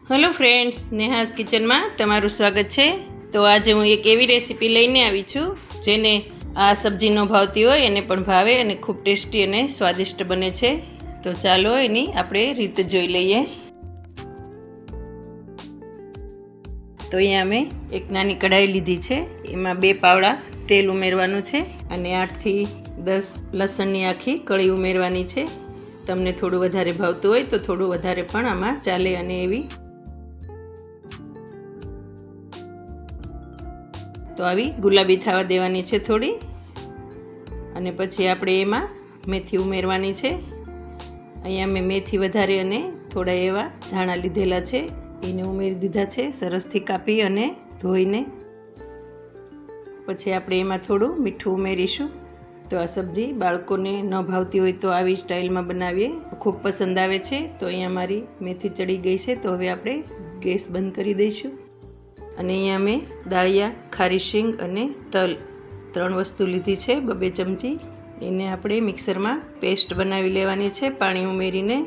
Hello friends, Neha's કિચનમાં તમારું સ્વાગત છે। તો આજે હું એક એવી રેસીપી લઈને આવી છું જેને આ સબ્જી ન ભાવતી હોય એને પણ ભાવે અને ખૂબ ટેસ્ટી અને સ્વાદિષ્ટ બને છે। તો ચાલો એની આપણે રીત જોઈ લઈએ। તો અહીંયા મેં એક નાની કઢાઈ લીધી છે, એમાં 2 પાવડા તેલ ઉમેરવાનું છે અને 8 થી 10 લસણની આખી કળી ઉમેરવાની છે। તમને થોડું વધારે ભાવતું હોય તો થોડું વધારે પણ આમાં ચાલે। અને એવી તો આવી ગુલાબી થવા દેવાની છે થોડી। અને પછી આપણે એમાં મેથી ઉમેરવાની છે। અહીંયા મેં મેથી વધારે અને થોડા એવા ધાણા લીધેલા છે, એને ઉમેરી દીધા છે સરસથી કાપી અને ધોઈને। પછી આપણે એમાં થોડું મીઠું ઉમેરીશું। તો આ સબ્જી બાળકોને ન ભાવતી હોય તો આવી સ્ટાઇલમાં બનાવીએ, ખૂબ પસંદ આવે છે। તો અહીંયા મારી મેથી ચડી ગઈ છે, તો હવે આપણે ગેસ બંધ કરી દઈશું। અને અહીંયા મેં દાળિયા, ખારી શીંગ અને તલ 3 વસ્તુ લીધી છે, 2 ચમચી। એને આપણે મિક્સરમાં પેસ્ટ બનાવી લેવાની છે પાણી ઉમેરીને।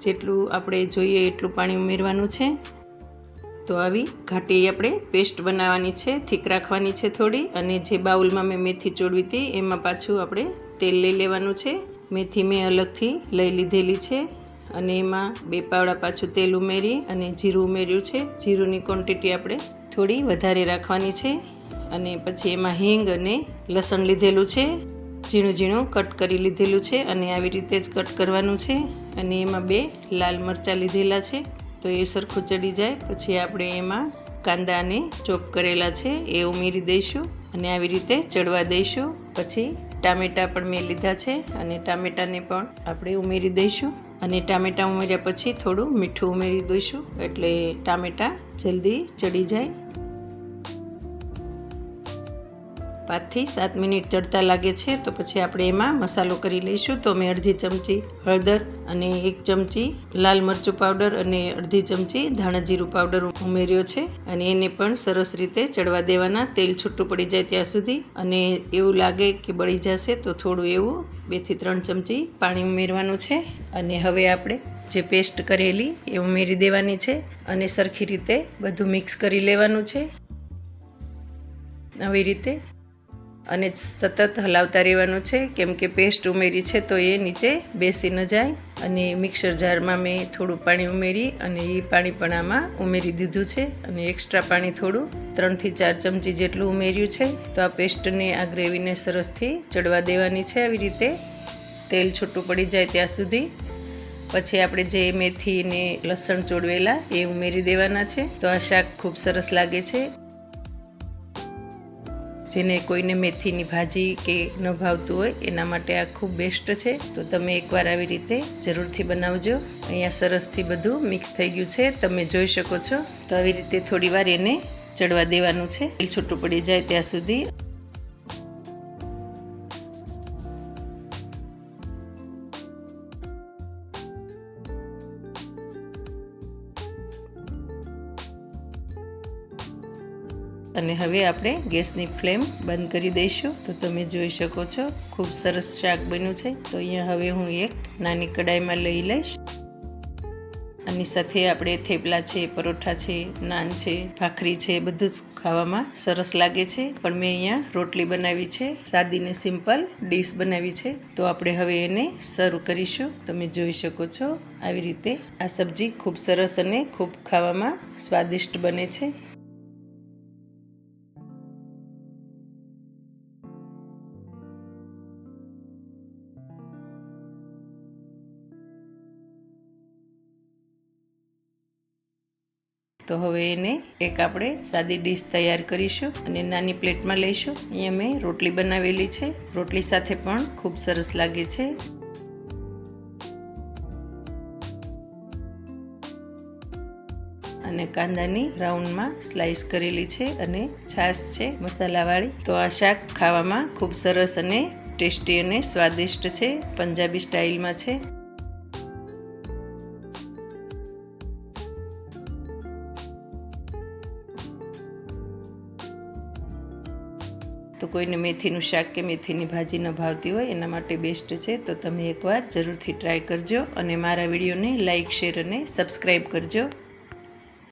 જેટલું આપણે જોઈએ એટલું પાણી ઉમેરવાનું છે। તો આવી ઘાટી આપણે પેસ્ટ બનાવવાની છે, થીક રાખવાની છે થોડી। અને જે બાઉલમાં મેં મેથી ચોળવી હતી એમાં પાછું આપણે તેલ લઈ લેવાનું છે। મેથી મેં અલગથી લઈ લીધેલી છે અને એમાં 2 પાવડા પાછું તેલ ઉમેરી અને જીરું ઉમેર્યું છે। જીરુંની ક્વોન્ટિટી આપણે થોડી વધારે રાખવાની છે। અને પછી એમાં હિંગ અને લસણ લીધેલું છે, ઝીણું ઝીણું કટ કરી લીધેલું છે અને આવી રીતે જ કટ કરવાનું છે। અને એમાં 2 લાલ મરચાં લીધેલા છે, તો એ સરખું ચડી જાય પછી આપણે એમાં કાંદાને ચોપ કરેલા છે એ ઉમેરી દઈશું અને આવી રીતે ચડવા દઈશું। પછી ટામેટાં પણ મેં લીધા છે અને ટામેટાને પણ આપણે ઉમેરી દઈશું। અને ટામેટાં ઉમેર્યા પછી થોડું મીઠું ઉમેરી દઈશું એટલે ટામેટાં જલ્દી ચડી જાય। 5 થી 7 મિનિટ ચડતા લાગે છે તો પછી આપણે એમાં મસાલો કરી લઈશું। તો મેં અડધી ચમચી હળદર અને 1 ચમચી લાલ મરચું પાવડર અને અડધી ચમચી ધાણા જીરું પાવડર ઉમેર્યો છે અને એને પણ સરસ રીતે ચડવા દેવાના, તેલ છૂટું પડી જાય ત્યાં સુધી। અને એવું લાગે કે બળી જશે તો થોડું એવું 2 થી 3 ચમચી પાણી ઉમેરવાનું છે। અને હવે આપણે જે પેસ્ટ કરેલી એ ઉમેરી દેવાની છે અને સરખી રીતે બધું મિક્સ કરી લેવાનું છે આવી રીતે। અને સતત હલાવતા રહેવાનું છે કેમ કે પેસ્ટ ઉમેરી છે તો એ નીચે બેસી ન જાય। અને મિક્સર જારમાં મેં થોડું પાણી ઉમેરી અને એ પાણી પણ આમાં ઉમેરી દીધું છે અને એક્સ્ટ્રા પાણી થોડું 3 થી 4 ચમચી જેટલું ઉમેર્યું છે। તો આ પેસ્ટને, આ ગ્રેવીને સરસથી ચડવા દેવાની છે આવી રીતે, તેલ છૂટું પડી જાય ત્યાં સુધી। પછી આપણે જે મેથી ને લસણ ચોળવેલા એ ઉમેરી દેવાના છે। તો આ શાક ખૂબ સરસ લાગે છે। જેને કોઈને મેથીની ભાજી કે ન ભાવતું હોય એના માટે આ ખૂબ બેસ્ટ છે। તો તમે એકવાર આવી રીતે જરૂરથી બનાવજો। અહીંયા સરસથી બધું મિક્સ થઈ ગયું છે, તમે જોઈ શકો છો। તો આવી રીતે થોડી વાર એને ચડવા દેવાનું છે, તેલ છૂટું પડી જાય ત્યાં સુધી। અને હવે આપણે ગેસની ફ્લેમ બંધ કરી દઈશું। તો તમે જોઈ શકો છો ખૂબ સરસ શાક બન્યું છે। તો અહીંયા હવે હું એક નાની કડાઈમાં લઈ લઈશ। આની સાથે આપણે થેપલા છે, પરોઠા છે, નાન છે, ભાખરી છે, બધું જ ખાવામાં સરસ લાગે છે। પણ મેં અહીંયા રોટલી બનાવી છે, સાદી ને સિમ્પલ ડીશ બનાવી છે। તો આપણે હવે એને સર્વ કરીશું। તમે જોઈ શકો છો આવી રીતે આ સબ્જી ખૂબ સરસ અને ખૂબ ખાવામાં સ્વાદિષ્ટ બને છે। તો હવે એને એક આપણે સાદી ડીશ તૈયાર કરીશું અને નાની પ્લેટમાં લઈશું। અહીંયા મેં રોટલી બનાવેલી છે, રોટલી સાથે પણ ખૂબ સરસ લાગે છે। અને કાંદાની રાઉન્ડમાં સ્લાઈસ કરેલી છે અને છાશ છે મસાલાવાળી। તો આ શાક ખાવામાં ખૂબ સરસ અને ટેસ્ટી અને સ્વાદિષ્ટ છે, પંજાબી સ્ટાઇલમાં છે। તો કોઈને મેથીનું શાક કે મેથીની ભાજી ન ભાવતી હોય એના માટે બેસ્ટ છે। તો તમે એકવાર જરૂરથી ટ્રાય કરજો અને મારા વિડીયોને લાઇક, શેર અને સબસ્ક્રાઈબ કરજો।